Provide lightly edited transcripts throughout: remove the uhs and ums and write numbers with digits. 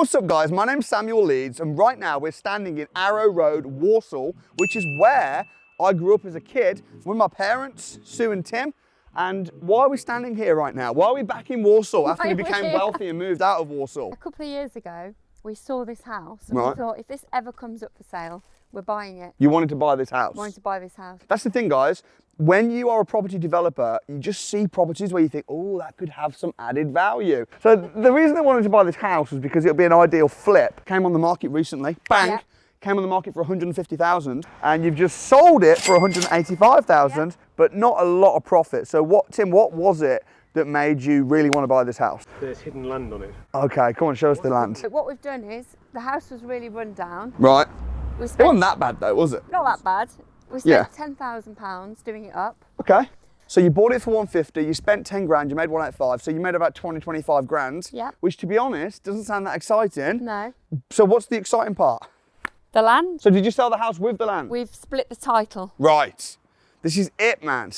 What's up guys, my name's Samuel Leeds and right now we're standing in Arrow Road, Walsall, which is where I grew up as a kid with my parents, Sue and Tim. And why are we standing here right now? Why are we back in Warsaw after we became wealthy and moved out of Warsaw? A couple of years ago, we saw this house and we thought if this ever comes up for sale, we're buying it. You wanted to buy this house? Wanted to buy this house. That's the thing guys, when you are a property developer, you just see properties where you think, oh, that could have some added value. So the reason I wanted to buy this house was because it would be an ideal flip. Came on the market recently, bang, yep. Came on the market for 150,000 and you've just sold it for 185,000, yep. But not a lot of profit. So Tim, what was it that made you really want to buy this house? There's hidden land on it. Okay, come on, show us the land. But what we've done is, the house was really run down. Right. It wasn't that bad though, was it? Not that bad. We spent £10,000 doing it up. Okay. So you bought it for 150, you spent 10 grand, you made 185, so you made about 20, 25 grand. Yeah. Which to be honest, doesn't sound that exciting. No. So what's the exciting part? The land. So did you sell the house with the land? We've split the title. Right. This is it, man.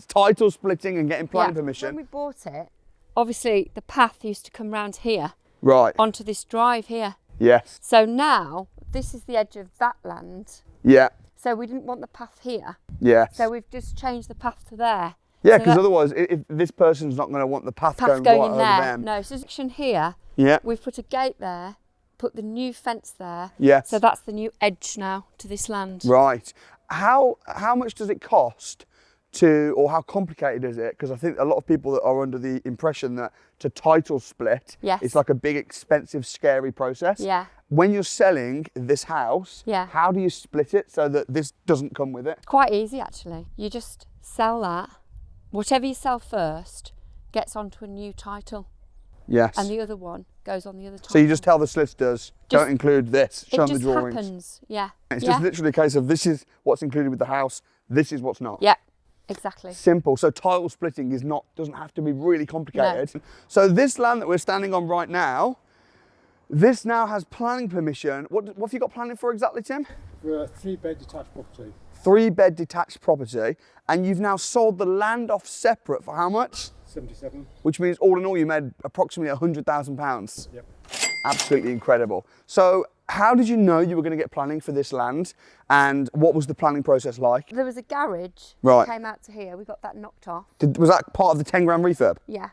Title splitting and getting planning permission. When we bought it, obviously the path used to come round here. Right. Onto this drive here. Yes. So now, this is the edge of that land. Yeah. So we didn't want the path here. Yeah. So we've just changed the path to there. Yeah, so because otherwise, if this person's not going to want the path going right over them. No, so section here. Yeah. We've put a gate there, put the new fence there. Yes. So that's the new edge now to this land. Right. How much does it cost to, or how complicated is it? Because I think a lot of people that are under the impression that to title split, it's like a big, expensive, scary process. Yeah. When you're selling this house, yeah. How do you split it so that this doesn't come with it? Quite easy, actually. You just sell that. Whatever you sell first gets onto a new title. Yes. And the other one goes on the other title. So you just tell the solicitors, don't include this, show them the drawings. It just happens, yeah. It's just literally a case of this is what's included with the house, this is what's not. Yeah, exactly. Simple. So title splitting doesn't have to be really complicated. No. So this land that we're standing on right now, this now has planning permission. What have you got planning for exactly, Tim? For a 3-bed detached property. 3-bed detached property, and you've now sold the land off separate for how much? 77. Which means all in all you made approximately £100,000. Yep. Absolutely incredible. So how did you know you were going to get planning for this land, and what was the planning process like? There was a garage that came out to here. We got that knocked off. Was that part of the 10 grand refurb? Yeah.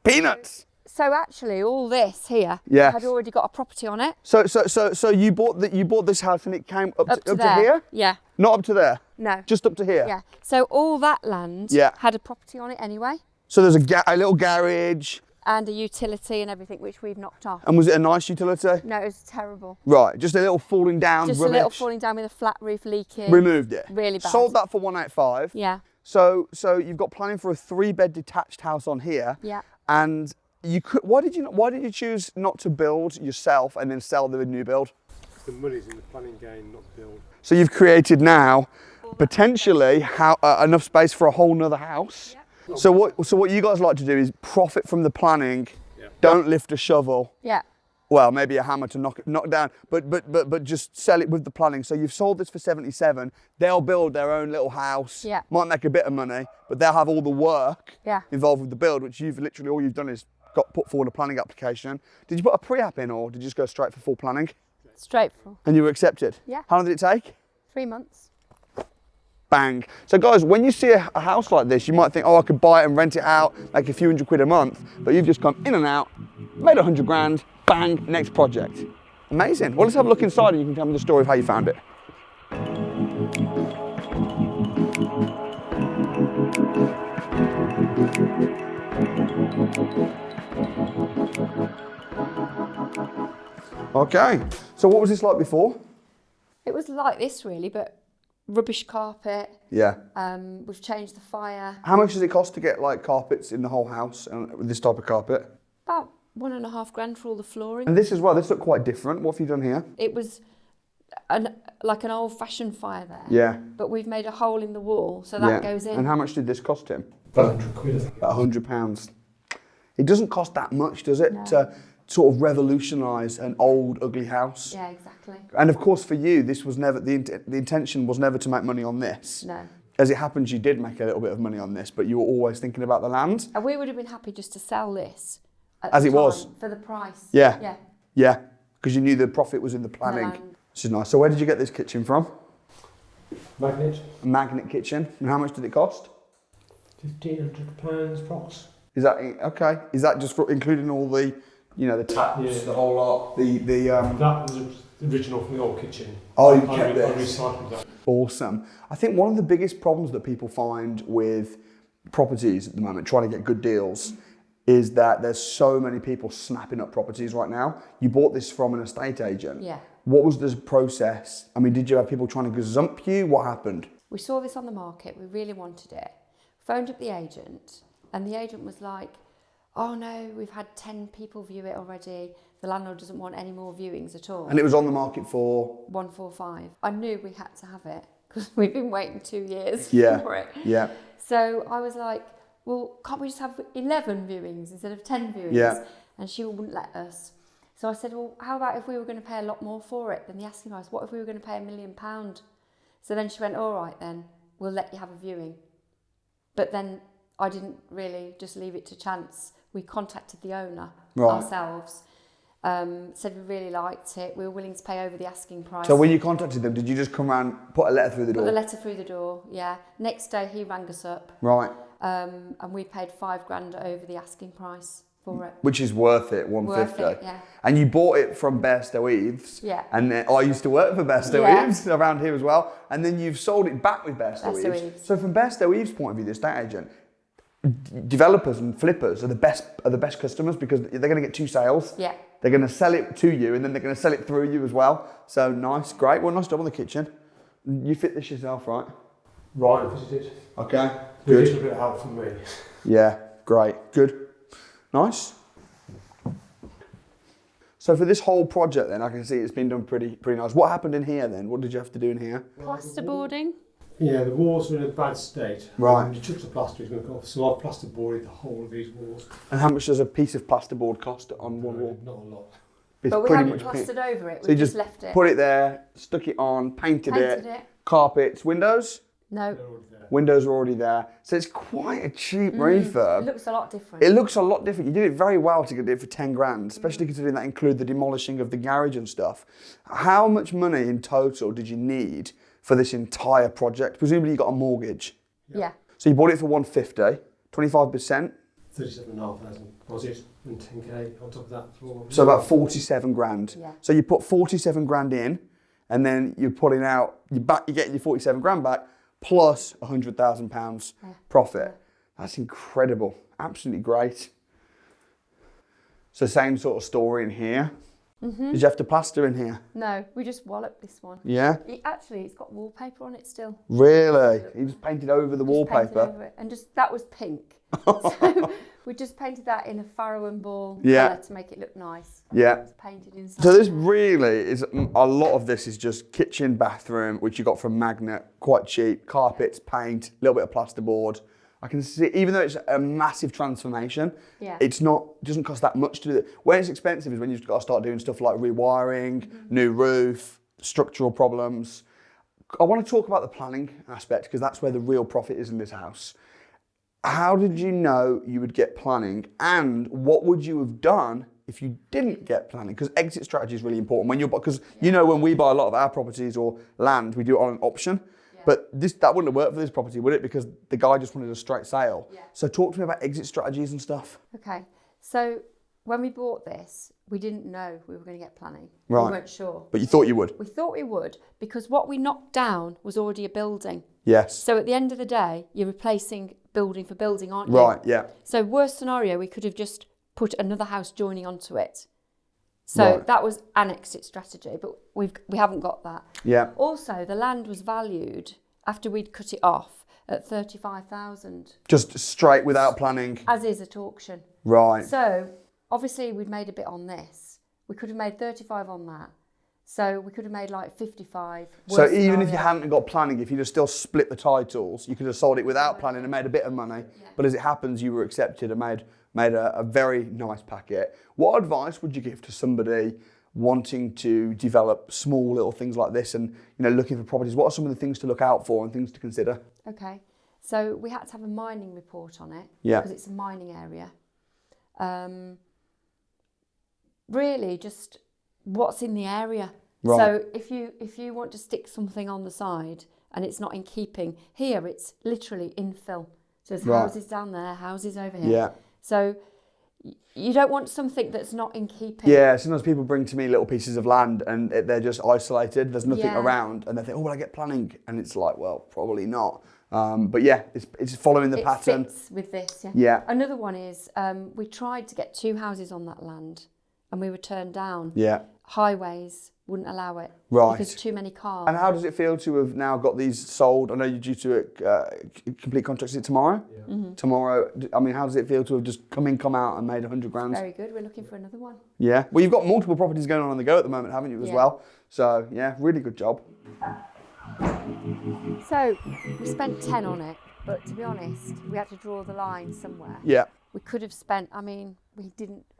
Peanuts. So actually, all this here had already got a property on it. So you bought this house and it came up to here? Yeah. Not up to there? No. Just up to here? Yeah. So all that land had a property on it anyway. So there's a little garage. And a utility and everything, which we've knocked off. And was it a nice utility? No, it was terrible. Right, just a little falling down. Just a little falling down with a flat roof leaking. Removed it? Really bad. Sold that for 185. Yeah. So you've got planning for a 3-bed detached house on here. Yeah. And why did you choose not to build yourself and then sell the new build? The money's in the planning game, not build. So you've created now potentially enough space for a whole nother house. Yeah. So what you guys like to do is profit from the planning. Yeah. Don't lift a shovel. Yeah. Well, maybe a hammer to knock down, but just sell it with the planning. So you've sold this for 77. They'll build their own little house. Yeah. Might make a bit of money, but they'll have all the work involved with the build, which all you've done is put forward a planning application. Did you put a pre-app in, or did you just go straight for full planning? Straight for. And you were accepted? Yeah. How long did it take? 3 months. Bang. So guys, when you see a house like this, you might think, oh, I could buy it and rent it out, like a few £100 a month, but you've just gone in and out, made 100 grand, bang, next project. Amazing. Well, let's have a look inside and you can tell me the story of how you found it. Okay, so what was this like before? It was like this really, but rubbish carpet. Yeah. We've changed the fire. How much does it cost to get like carpets in the whole house and with this type of carpet? About £1.5 grand for all the flooring. And this as well, this looked quite different. What have you done here? It was like an old-fashioned fire there. Yeah. But we've made a hole in the wall, so that goes in. And how much did this cost him? About £100, I think. About £100. It doesn't cost that much, does it, No. to sort of revolutionise an old, ugly house? Yeah, exactly. And of course, for you, this was never the intention was never to make money on this. No. As it happens, you did make a little bit of money on this, but you were always thinking about the land. And we would have been happy just to sell this as it was for the price. Yeah. Yeah. Yeah, because you knew the profit was in the The planning. land. This is nice. So where did you get this kitchen from? Magnet, A magnet kitchen. And how much did it cost? £1,500 approx. Is that okay? Is that just for including all the, the taps, Yeah. the whole lot, the That was the original from the old kitchen. Oh, you I kept I this. recycled that. Awesome. I think one of the biggest problems that people find with properties at the moment, trying to get good deals, is that there's so many people snapping up properties right now. You bought this from an estate agent. Yeah. What was the process? I mean, did you have people trying to gazump you? What happened? We saw this on the market, we really wanted it. Phoned up the agent, and the agent was like, oh no, we've had 10 people view it already. The landlord doesn't want any more viewings at all. And it was on the market for? 145. I knew we had to have it because we've been waiting 2 years Yeah. for it. Yeah. So I was like, well, can't we just have 11 viewings instead of 10 viewings? Yeah. And she wouldn't let us. So I said, well, how about if we were going to pay a lot more for it than the asking price? What if we were going to pay £1 million? So then she went, all right then, we'll let you have a viewing. But then I didn't really just leave it to chance. We contacted the owner ourselves, said we really liked it. We were willing to pay over the asking price. So when you contacted them, did you just come around, put a letter through the door? Put the letter through the door, yeah. Next day he rang us up, Right. and we paid $5,000 over the asking price for it. Which is worth it, 150. Worth it, yeah. And you bought it from Bairstow Eaves. Yeah. And then, I used to work for Bairstow Yeah. Eaves around here as well. And then you've sold it back with Bairstow Bairstow Eaves. Eaves. So from Bairstow Eaves' point of view, the estate agent, developers and flippers are the best customers because they're going to get 2 sales. Yeah. They're going to sell it to you and then they're going to sell it through you as well. So nice, great. Well, nice job on the kitchen. You fit this yourself, right? Right, because it did. Okay, With a good. little bit of help from me. Yeah, great, good, nice. So for this whole project then, I can see it's been done pretty nice. What happened in here then? What did you have to do in here? Plasterboarding. Yeah, the walls are in a bad state. Right. The chips of plaster is going to come off, so I've plasterboarded the whole of these walls. And how much does a piece of plasterboard cost on one wall? Not a lot. It's But we pretty hadn't much plastered over it, So we you just just left it. put it there, stuck it on, painted Painted it, it. carpets, windows? No, They're already there. Windows are already there. So it's quite a cheap it refurb. looks a lot different. It looks a lot different. You did it very well to get it for 10 grand, especially considering that included the demolishing of the garage and stuff. How much money in total did you need for this entire project? Presumably you got a mortgage. Yeah. So you bought it for 150, 25%, 37,500 was it, and 10k on top of that. so about 47 grand. Yeah. So you put 47 grand in, and then you're pulling out, you're getting your 47 grand back, plus £100,000 profit. That's incredible, absolutely great. So same sort of story in here. Did you have to plaster in here? No, we just walloped this one. Yeah, It's got wallpaper on it still. really? He just painted over the Just painted wallpaper. over it. And just that was pink. So we just painted that in a farrow and ball Yeah. colour to make it look nice. Yeah. It's painted inside. So this really is, a lot of this is just kitchen, bathroom, which you got from Magnet, quite cheap, carpets, paint, a little bit of plasterboard. I can see, even though it's a massive transformation, Yeah. it doesn't cost that much to do it. When it's expensive is when you've got to start doing stuff like rewiring, new roof, structural problems. I want to talk about the planning aspect because that's where the real profit is in this house. How did you know you would get planning, and what would you have done if you didn't get planning? Because exit strategy is really important because when we buy a lot of our properties or land, we do it on an option. But that wouldn't have worked for this property, would it? Because the guy just wanted a straight sale. Yeah. So talk to me about exit strategies and stuff. Okay, so when we bought this, we didn't know we were going to get planning. Right. We weren't sure. But you thought you would? We thought we would because what we knocked down was already a building. Yes. So at the end of the day, you're replacing building for building, aren't you? Right, yeah. So worst scenario, we could have just put another house joining onto it. So Right. that was an exit strategy, but we haven't got that. Yeah. Also, the land was valued after we'd cut it off at 35,000, Just straight without planning. as is at auction. Right. So obviously we'd made a bit on this. We could have made 35 on that. So we could have made like 55. So Worst even if you scenario. hadn't got planning, if you'd have still split the titles, you could have sold it without planning and made a bit of money. But as it happens, you were accepted and made a very nice packet. What advice would you give to somebody wanting to develop small little things like this and looking for properties? What are some of the things to look out for and things to consider? Okay, so we had to have a mining report on it Yeah. because it's a mining area. Really, just what's in the area. Right. So if you want to stick something on the side and it's not in keeping, here it's literally infill. So there's Right. houses down there, houses over here. Yeah. So you don't want something that's not in keeping. Yeah, sometimes people bring to me little pieces of land and they're just isolated. There's nothing Yeah. around, and they think, "Oh, will I get planning?" And it's like, well, probably not. But yeah, it's following the pattern. Fits with this. Yeah. Yeah. Another one is we tried to get 2 houses on that land, and we were turned down. Yeah. Highways wouldn't allow it. Right. Because too many cars. And how does it feel to have now got these sold? I know you're due to complete contracts. Is it tomorrow? Yeah. Mm-hmm. Tomorrow. I mean, how does it feel to have just come out and made 100 grand? Very good. We're looking for another one. Yeah. Well, you've got multiple properties going on the go at the moment, haven't you, as Yeah. well? So yeah, really good job. So we spent 10 on it, but to be honest, we had to draw the line somewhere. Yeah. We could have spent, I mean, we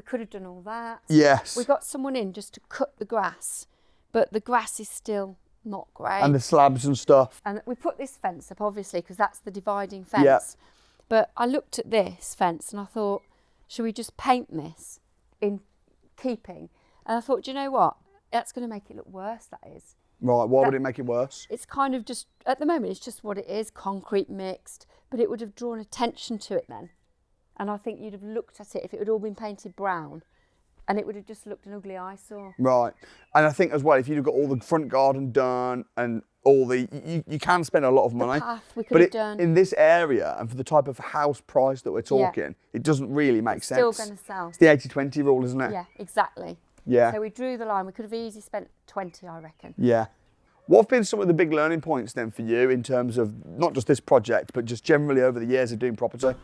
could have done all that. Yes. We got someone in just to cut the grass, but the grass is still not great. And the slabs and stuff. And we put this fence up, obviously, because that's the dividing fence. Yeah. But I looked at this fence and I thought, should we just paint this in keeping? And I thought, do you know what? That's going to make it look worse, that is. Right. Why would it make it worse? It's kind of just, at the moment, it's just what it is, concrete mixed, but it would have drawn attention to it then. And I think you'd have looked at it if it had all been painted brown, and it would have just looked an ugly eyesore. Right. And I think as well, if you've got all the front garden done and all the, you can spend a lot of money. The path we could But have done. in this area and for the type of house price that we're talking, it doesn't really make sense. Still going to sell. It's the 80-20 rule, isn't it? Yeah, exactly. Yeah. So we drew the line. We could have easily spent 20, I reckon. Yeah. What have been some of the big learning points then for you in terms of not just this project, but just generally over the years of doing property?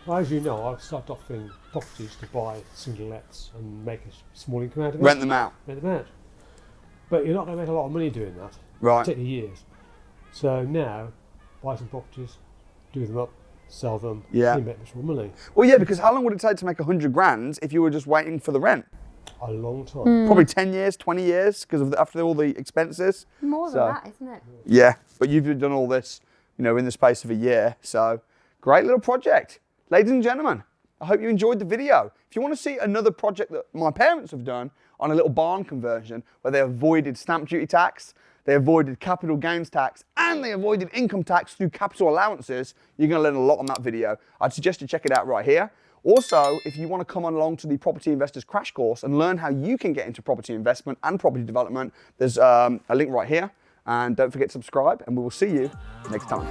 Well, as you know, I've started off in properties to buy single lets and make a small income out of it. Rent them out. Rent them out. But you're not going to make a lot of money doing that. Right. Take the years. So now, buy some properties, do them up, sell them, Yeah. you make much more money. Well, yeah, because how long would it take to make 100 grand if you were just waiting for the rent? A long time. Probably 10 years, 20 years, because after all the expenses. More So- than that, isn't it? Yeah, but you've done all this, in the space of a year. So great little project. Ladies and gentlemen, I hope you enjoyed the video. If you want to see another project that my parents have done on a little barn conversion where they avoided stamp duty tax, they avoided capital gains tax, and they avoided income tax through capital allowances, you're going to learn a lot on that video. I'd suggest you check it out right here. Also, if you want to come along to the Property Investors Crash Course and learn how you can get into property investment and property development, there's a link right here. And don't forget to subscribe, and we will see you next time.